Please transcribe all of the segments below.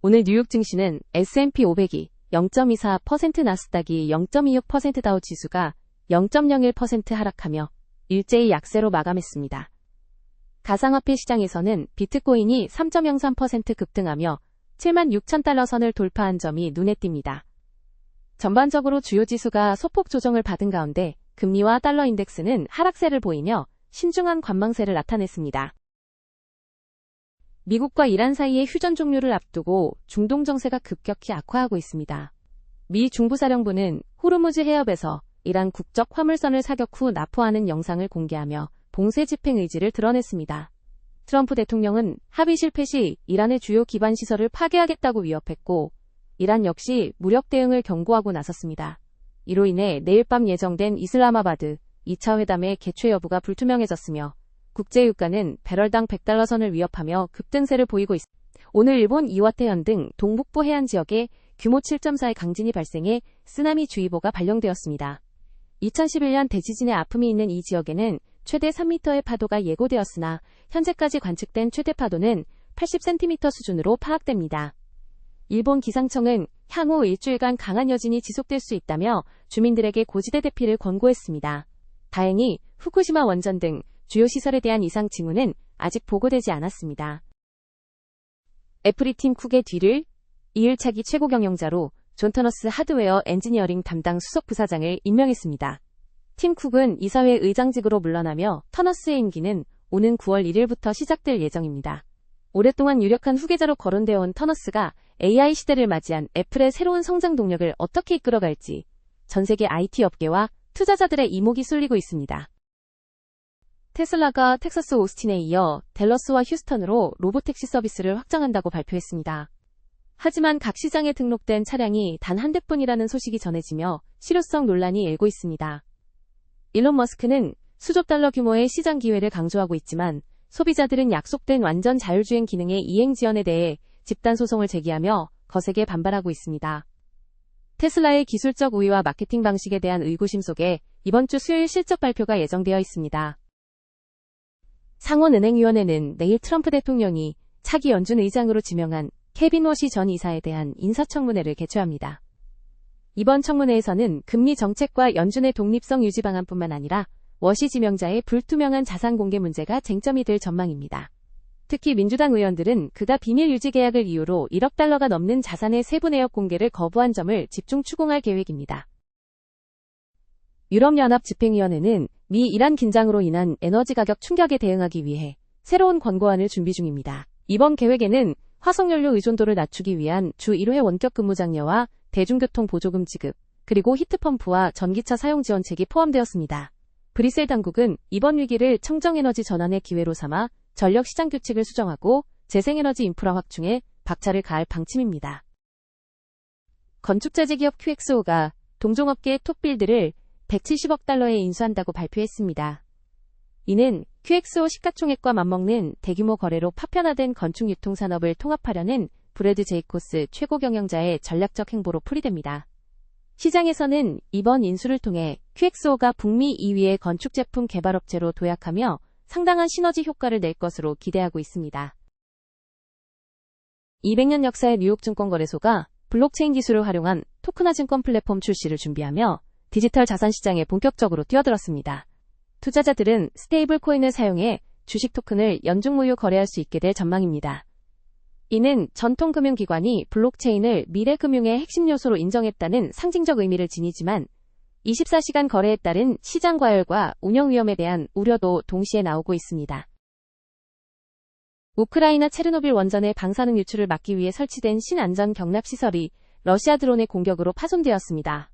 오늘 뉴욕 증시는 S&P 500이 0.24%, 나스닥이 0.26%, 다우 지수가 0.01% 하락하며 일제히 약세로 마감했습니다. 가상화폐 시장에서는 비트코인이 3.03% 급등하며 76,000달러 선을 돌파한 점이 눈에 띕니다. 전반적으로 주요 지수가 소폭 조정을 받은 가운데 금리와 달러 인덱스는 하락세를 보이며 신중한 관망세를 나타냈습니다. 미국과 이란 사이의 휴전 종료를 앞두고 중동 정세가 급격히 악화하고 있습니다. 미 중부사령부는 호르무즈 해협에서 이란 국적 화물선을 사격 후 납포하는 영상을 공개하며 봉쇄 집행 의지를 드러냈습니다. 트럼프 대통령은 합의 실패 시 이란의 주요 기반 시설을 파괴하겠다고 위협했고, 이란 역시 무력 대응을 경고하고 나섰습니다. 이로 인해 내일 밤 예정된 이슬라마바드 2차 회담의 개최 여부가 불투명해졌으며 국제유가는 배럴당 100달러 선을 위협하며 급등세를 보이고 있습니다. 오늘 일본 이와테현 등 동북부 해안 지역에 규모 7.4의 강진이 발생해 쓰나미 주의보가 발령되었습니다. 2011년 대지진의 아픔이 있는 이 지역에는 최대 3m의 파도가 예고되었으나 현재까지 관측된 최대 파도는 80cm 수준으로 파악됩니다. 일본 기상청은 향후 일주일간 강한 여진이 지속될 수 있다며 주민들에게 고지대 대피를 권고했습니다. 다행히 후쿠시마 원전 등 주요 시설에 대한 이상 징후는 아직 보고되지 않았습니다. 애플이 팀 쿡의 뒤를 이을 차기 최고 경영자로 존 터너스 하드웨어 엔지니어링 담당 수석 부사장을 임명했습니다. 팀 쿡은 이사회 의장직으로 물러나며 터너스의 임기는 오는 9월 1일부터 시작될 예정입니다. 오랫동안 유력한 후계자로 거론되어 온 터너스가 AI 시대를 맞이한 애플의 새로운 성장 동력을 어떻게 이끌어갈지 전 세계 IT 업계와 투자자들의 이목이 쏠리고 있습니다. 테슬라가 텍사스 오스틴에 이어 댈러스와 휴스턴으로 로보택시 서비스를 확장한다고 발표했습니다. 하지만 각 시장에 등록된 차량이 단 한 대뿐이라는 소식이 전해지며 실효성 논란이 일고 있습니다. 일론 머스크는 수조 달러 규모의 시장 기회를 강조하고 있지만 소비자들은 약속된 완전 자율주행 기능의 이행 지연에 대해 집단 소송을 제기하며 거세게 반발하고 있습니다. 테슬라의 기술적 우위와 마케팅 방식에 대한 의구심 속에 이번 주 수요일 실적 발표가 예정되어 있습니다. 상원은행위원회는 내일 트럼프 대통령이 차기 연준 의장으로 지명한 케빈 워시 전 이사에 대한 인사청문회를 개최합니다. 이번 청문회에서는 금리 정책과 연준의 독립성 유지 방안뿐만 아니라 워시 지명자의 불투명한 자산 공개 문제가 쟁점이 될 전망입니다. 특히 민주당 의원들은 그가 비밀 유지 계약을 이유로 1억 달러가 넘는 자산의 세부 내역 공개를 거부한 점을 집중 추궁할 계획입니다. 유럽연합 집행위원회는 미 이란 긴장으로 인한 에너지 가격 충격에 대응하기 위해 새로운 권고안을 준비 중입니다. 이번 계획에는 화석연료 의존도를 낮추기 위한 주 1회 원격 근무 장려와 대중교통 보조금 지급, 그리고 히트펌프와 전기차 사용 지원책이 포함되었습니다. 브뤼셀 당국은 이번 위기를 청정에너지 전환의 기회로 삼아 전력시장 규칙을 수정하고 재생에너지 인프라 확충에 박차를 가할 방침입니다. 건축자재 기업 QXO가 동종업계 톱빌드를 170억 달러에 인수한다고 발표했습니다. 이는 QXO 시가총액과 맞먹는 대규모 거래로 파편화된 건축 유통산업을 통합하려는 브래드 제이코스 최고 경영자의 전략적 행보로 풀이됩니다. 시장에서는 이번 인수를 통해 QXO가 북미 2위의 건축제품 개발업체로 도약하며 상당한 시너지 효과를 낼 것으로 기대하고 있습니다. 200년 역사의 뉴욕증권거래소가 블록체인 기술을 활용한 토크나 증권 플랫폼 출시를 준비하며 디지털 자산 시장에 본격적으로 뛰어들었습니다. 투자자들은 스테이블 코인을 사용해 주식 토큰을 연중무휴 거래할 수 있게 될 전망입니다. 이는 전통 금융기관이 블록체인을 미래 금융의 핵심 요소로 인정했다는 상징적 의미를 지니지만 24시간 거래에 따른 시장 과열과 운영 위험에 대한 우려도 동시에 나오고 있습니다. 우크라이나 체르노빌 원전의 방사능 유출을 막기 위해 설치된 신안전 경납시설이 러시아 드론의 공격으로 파손되었습니다.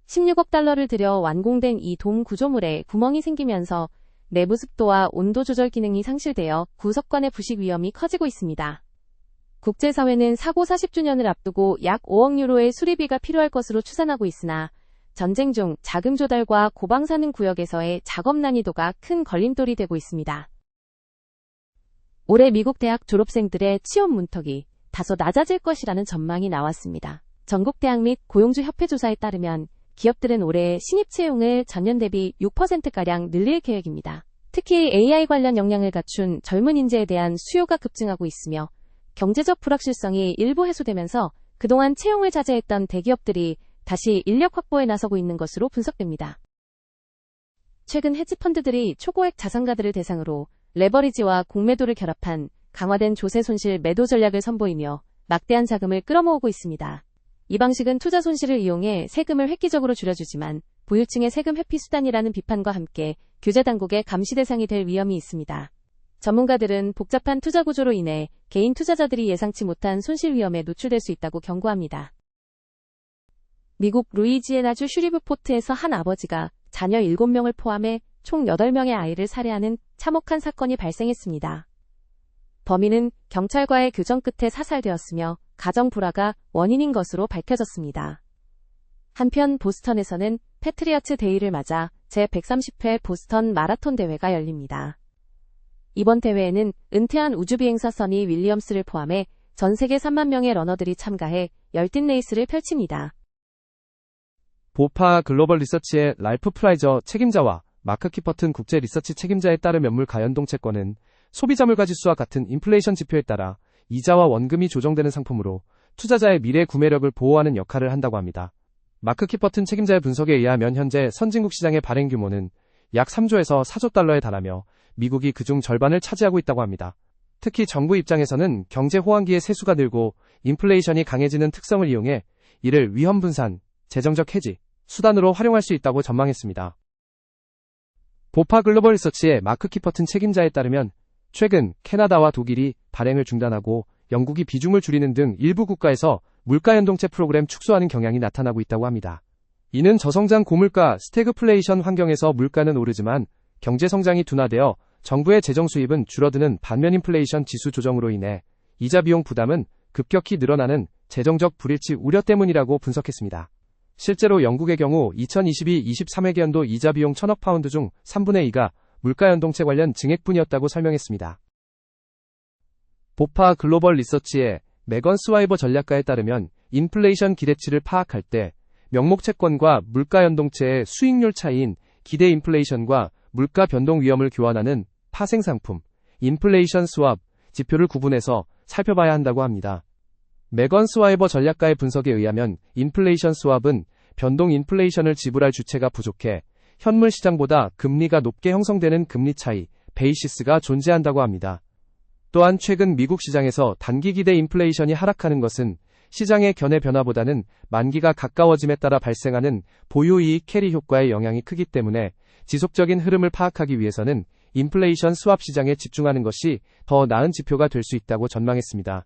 16억 달러를 들여 완공된 이 돔 구조물에 구멍이 생기면서 내부 습도와 온도 조절 기능이 상실되어 구석관의 부식 위험이 커지고 있습니다. 국제사회는 사고 40주년을 앞두고 약 5억 유로의 수리비가 필요할 것으로 추산하고 있으나 전쟁 중 자금 조달과 고방사능 구역에서의 작업 난이도가 큰 걸림돌이 되고 있습니다. 올해 미국 대학 졸업생들의 취업 문턱이 다소 낮아질 것이라는 전망이 나왔습니다. 전국대학 및 고용주 협회 조사에 따르면 기업들은 올해 신입 채용을 전년 대비 6%가량 늘릴 계획입니다. 특히 AI 관련 역량을 갖춘 젊은 인재에 대한 수요가 급증하고 있으며 경제적 불확실성이 일부 해소되면서 그동안 채용을 자제했던 대기업들이 다시 인력 확보에 나서고 있는 것으로 분석됩니다. 최근 헤지펀드들이 초고액 자산가들을 대상으로 레버리지와 공매도를 결합한 강화된 조세 손실 매도 전략을 선보이며 막대한 자금을 끌어모으고 있습니다. 이 방식은 투자 손실을 이용해 세금을 획기적으로 줄여주지만 부유층의 세금 회피 수단이라는 비판과 함께 규제 당국의 감시 대상이 될 위험이 있습니다. 전문가들은 복잡한 투자 구조로 인해 개인 투자자들이 예상치 못한 손실 위험에 노출될 수 있다고 경고합니다. 미국 루이지애나주 슈리브포트에서 한 아버지가 자녀 7명을 포함해 총 8명의 아이를 살해하는 참혹한 사건이 발생했습니다. 범인은 경찰과의 교정 끝에 사살되었으며 가정 불화가 원인인 것으로 밝혀졌습니다. 한편 보스턴에서는 패트리어트 데이를 맞아 제130회 보스턴 마라톤 대회가 열립니다. 이번 대회에는 은퇴한 우주비행사 써니 윌리엄스를 포함해 전 세계 3만 명의 러너들이 참가해 열띤 레이스를 펼칩니다. 보파 글로벌 리서치의 랄프 프라이저 책임자와 마크 키퍼튼 국제 리서치 책임자에 따르면 물가연동 채권은 소비자 물가지수와 같은 인플레이션 지표에 따라 이자와 원금이 조정되는 상품으로 투자자의 미래 구매력을 보호하는 역할을 한다고 합니다. 마크 키퍼튼 책임자의 분석에 의하면 현재 선진국 시장의 발행 규모는 약 3조에서 4조 달러에 달하며 미국이 그중 절반을 차지하고 있다고 합니다. 특히 정부 입장에서는 경제 호황기에 세수가 늘고 인플레이션이 강해지는 특성을 이용해 이를 위험 분산, 재정적 해지, 수단으로 활용할 수 있다고 전망했습니다. 보파 글로벌 리서치의 마크 키퍼튼 책임자에 따르면 최근 캐나다와 독일이 발행을 중단하고 영국이 비중을 줄이는 등 일부 국가에서 물가연동체 프로그램 축소하는 경향이 나타나고 있다고 합니다. 이는 저성장 고물가 스태그플레이션 환경에서 물가는 오르지만 경제성장이 둔화되어 정부의 재정 수입은 줄어드는 반면 인플레이션 지수 조정으로 인해 이자 비용 부담은 급격히 늘어나는 재정적 불일치 우려 때문이라고 분석했습니다. 실제로 영국의 경우 2022-23회계연도 이자 비용 1,000억 파운드 중 3분의 2가 물가연동체 관련 증액분이었다고 설명했습니다. 보파 글로벌 리서치의 메건 스와이버 전략가에 따르면 인플레이션 기대치를 파악할 때 명목 채권과 물가연동체의 수익률 차이인 기대 인플레이션과 물가 변동 위험을 교환하는 파생상품, 인플레이션 스왑 지표를 구분해서 살펴봐야 한다고 합니다. 메건 스와이버 전략가의 분석에 의하면 인플레이션 스왑은 변동 인플레이션을 지불할 주체가 부족해 현물 시장보다 금리가 높게 형성되는 금리 차이, 베이시스가 존재한다고 합니다. 또한 최근 미국 시장에서 단기 기대 인플레이션이 하락하는 것은 시장의 견해 변화보다는 만기가 가까워짐에 따라 발생하는 보유이익 캐리 효과의 영향이 크기 때문에 지속적인 흐름을 파악하기 위해서는 인플레이션 스왑 시장에 집중하는 것이 더 나은 지표가 될 수 있다고 전망했습니다.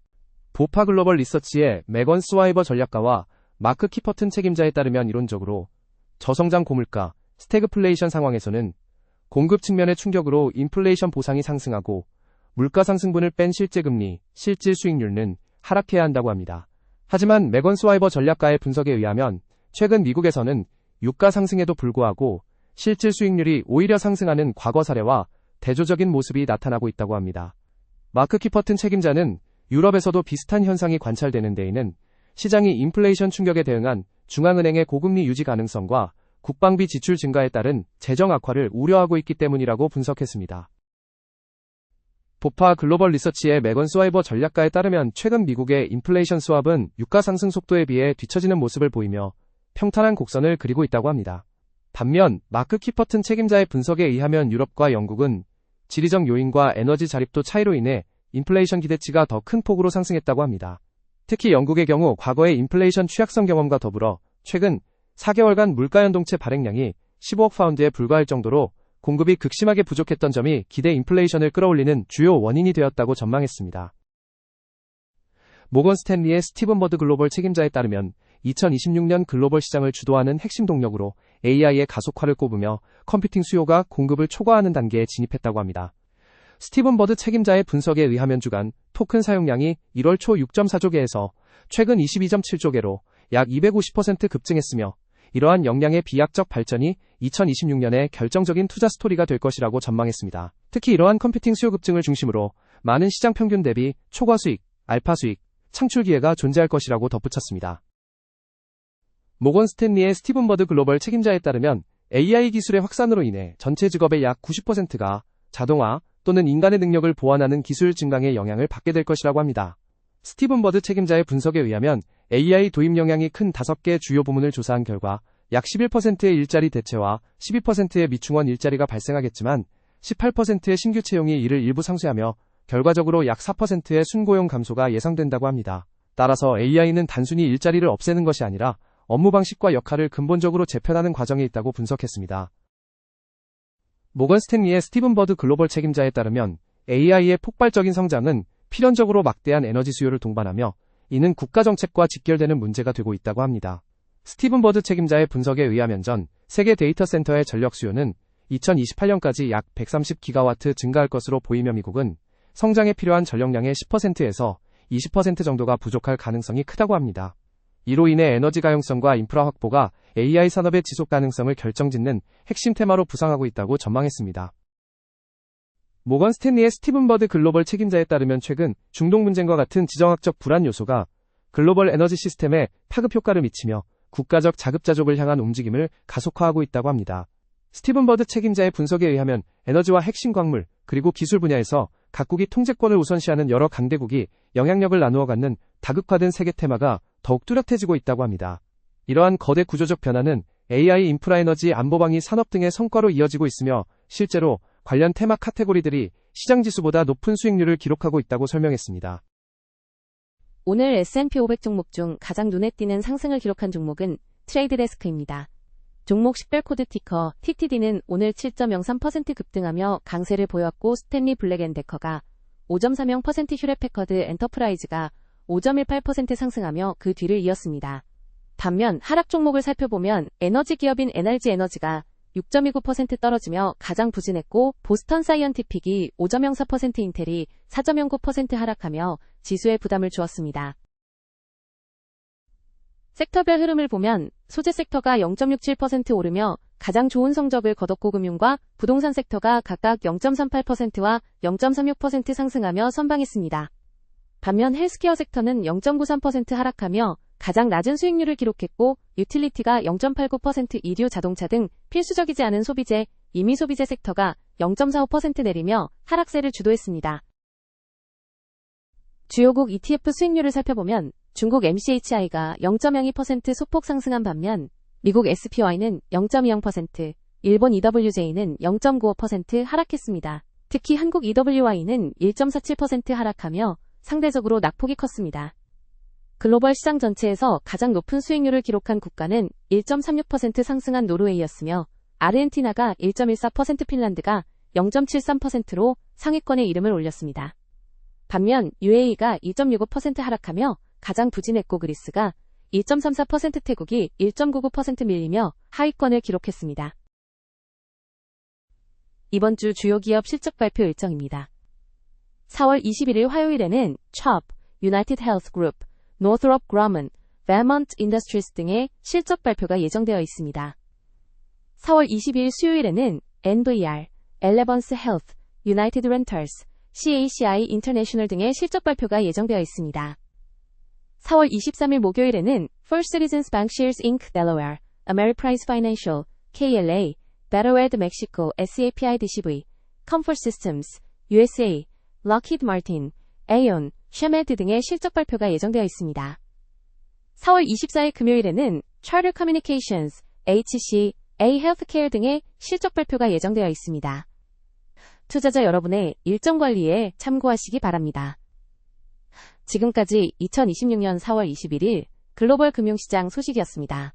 보파 글로벌 리서치의 메건 스와이버 전략가와 마크 키퍼튼 책임자에 따르면 이론적으로 저성장 고물가, 스태그플레이션 상황에서는 공급 측면의 충격으로 인플레이션 보상이 상승하고 물가 상승분을 뺀 실제금리, 실질 수익률은 하락해야 한다고 합니다. 하지만 메건 스와이버 전략가의 분석에 의하면 최근 미국에서는 유가 상승에도 불구하고 실질 수익률이 오히려 상승하는 과거 사례와 대조적인 모습이 나타나고 있다고 합니다. 마크 키퍼튼 책임자는 유럽에서도 비슷한 현상이 관찰되는 데에는 시장이 인플레이션 충격에 대응한 중앙은행의 고금리 유지 가능성과 국방비 지출 증가에 따른 재정 악화를 우려하고 있기 때문이라고 분석했습니다. 보파 글로벌 리서치의 메건 스와이버 전략가에 따르면 최근 미국의 인플레이션 스왑은 유가 상승 속도에 비해 뒤처지는 모습을 보이며 평탄한 곡선을 그리고 있다고 합니다. 반면 마크 키퍼튼 책임자의 분석에 의하면 유럽과 영국은 지리적 요인과 에너지 자립도 차이로 인해 인플레이션 기대치가 더 큰 폭으로 상승했다고 합니다. 특히 영국의 경우 과거의 인플레이션 취약성 경험과 더불어 최근 4개월간 물가연동체 발행량이 15억 파운드에 불과할 정도로 공급이 극심하게 부족했던 점이 기대 인플레이션을 끌어올리는 주요 원인이 되었다고 전망했습니다. 모건 스탠리의 스티븐 버드 글로벌 책임자에 따르면 2026년 글로벌 시장을 주도하는 핵심 동력으로 AI의 가속화를 꼽으며 컴퓨팅 수요가 공급을 초과하는 단계에 진입했다고 합니다. 스티븐 버드 책임자의 분석에 의하면 주간 토큰 사용량이 1월 초 6.4조 개에서 최근 22.7조 개로 약 250% 급증했으며 이러한 역량의 비약적 발전이 2026년에 결정적인 투자 스토리가 될 것이라고 전망했습니다. 특히 이러한 컴퓨팅 수요 급증을 중심으로 많은 시장 평균 대비 초과 수익, 알파 수익, 창출 기회가 존재할 것이라고 덧붙였습니다. 모건 스탠리의 스티븐 버드 글로벌 책임자에 따르면 AI 기술의 확산으로 인해 전체 직업의 약 90%가 자동화 또는 인간의 능력을 보완하는 기술 증강에 영향을 받게 될 것이라고 합니다. 스티븐 버드 책임자의 분석에 의하면 AI 도입 영향이 큰 5개 주요 부문을 조사한 결과 약 11%의 일자리 대체와 12%의 미충원 일자리가 발생하겠지만 18%의 신규 채용이 이를 일부 상쇄하며 결과적으로 약 4%의 순고용 감소가 예상된다고 합니다. 따라서 AI는 단순히 일자리를 없애는 것이 아니라 업무 방식과 역할을 근본적으로 재편하는 과정에 있다고 분석했습니다. 모건 스탠리의 스티븐 버드 글로벌 책임자에 따르면 AI의 폭발적인 성장은 필연적으로 막대한 에너지 수요를 동반하며 이는 국가 정책과 직결되는 문제가 되고 있다고 합니다. 스티븐 버드 책임자의 분석에 의하면 전 세계 데이터 센터의 전력 수요는 2028년까지 약 130기가와트 증가할 것으로 보이며 미국은 성장에 필요한 전력량의 10%에서 20% 정도가 부족할 가능성이 크다고 합니다. 이로 인해 에너지 가용성과 인프라 확보가 AI 산업의 지속 가능성을 결정짓는 핵심 테마로 부상하고 있다고 전망했습니다. 모건 스탠리의 스티븐 버드 글로벌 책임자에 따르면 최근 중동 분쟁과 같은 지정학적 불안 요소가 글로벌 에너지 시스템에 파급 효과를 미치며 국가적 자급자족을 향한 움직임을 가속화하고 있다고 합니다. 스티븐 버드 책임자의 분석에 의하면 에너지와 핵심 광물, 그리고 기술 분야에서 각국이 통제권을 우선시하는 여러 강대국이 영향력을 나누어 갖는 다극화된 세계 테마가 더욱 뚜렷해지고 있다고 합니다. 이러한 거대 구조적 변화는 AI, 인프라, 에너지, 안보방위 산업 등의 성과로 이어지고 있으며 실제로 관련 테마 카테고리들이 시장 지수보다 높은 수익률을 기록하고 있다고 설명했습니다. 오늘 S&P 500 종목 중 가장 눈에 띄는 상승을 기록한 종목은 트레이드데스크입니다. 종목 식별코드 티커 TTD는 오늘 7.03% 급등하며 강세를 보였고 스탠리 블랙앤데커가 5.30%, 휴렛패커드 엔터프라이즈가 5.18% 상승하며 그 뒤를 이었습니다. 반면 하락 종목을 살펴보면 에너지 기업인 NRG 에너지가 6.29% 떨어지며 가장 부진했고 보스턴 사이언티픽이 5.04%, 인텔이 4.09% 하락하며 지수에 부담을 주었습니다. 섹터별 흐름을 보면 소재 섹터가 0.67% 오르며 가장 좋은 성적을 거뒀고 금융과 부동산 섹터가 각각 0.38%와 0.36% 상승하며 선방했습니다. 반면 헬스케어 섹터는 0.93% 하락하며 가장 낮은 수익률을 기록했고 유틸리티가 0.89%, 이류, 자동차 등 필수적이지 않은 소비재, 임의 소비재 섹터가 0.45% 내리며 하락세를 주도했습니다. 주요국 ETF 수익률을 살펴보면 중국 MCHI가 0.02% 소폭 상승한 반면 미국 SPY는 0.20%, 일본 EWJ는 0.95% 하락했습니다. 특히 한국 EWY는 1.47% 하락하며 상대적으로 낙폭이 컸습니다. 글로벌 시장 전체에서 가장 높은 수익률을 기록한 국가는 1.36% 상승한 노르웨이였으며 아르헨티나가 1.14%, 핀란드가 0.73%로 상위권에 이름을 올렸습니다. 반면 UAE가 2.65% 하락하며 가장 부진했고 그리스가 2.34%, 태국이 1.99% 밀리며 하위권을 기록했습니다. 이번 주 주요 기업 실적 발표 일정입니다. 4월 21일 화요일에는 CHOP, United Health Group, Northrop Grumman, Valmont Industries 등의 실적 발표가 예정되어 있습니다. 4월 22일 수요일에는 NVR, Elevance Health, United Rentals, CACI International 등의 실적 발표가 예정되어 있습니다. 4월 23일 목요일에는 First Citizens Bankshares Inc. Delaware, Ameriprise Financial, KLA, Betterware Mexico, SAPI DCV, Comfort Systems, USA, Lockheed Martin, Aon, Chemed 등의 실적 발표가 예정되어 있습니다. 4월 24일 금요일에는 Charter Communications, HC, A Healthcare 등의 실적 발표가 예정되어 있습니다. 투자자 여러분의 일정 관리에 참고하시기 바랍니다. 지금까지 2026년 4월 21일 글로벌 금융시장 소식이었습니다.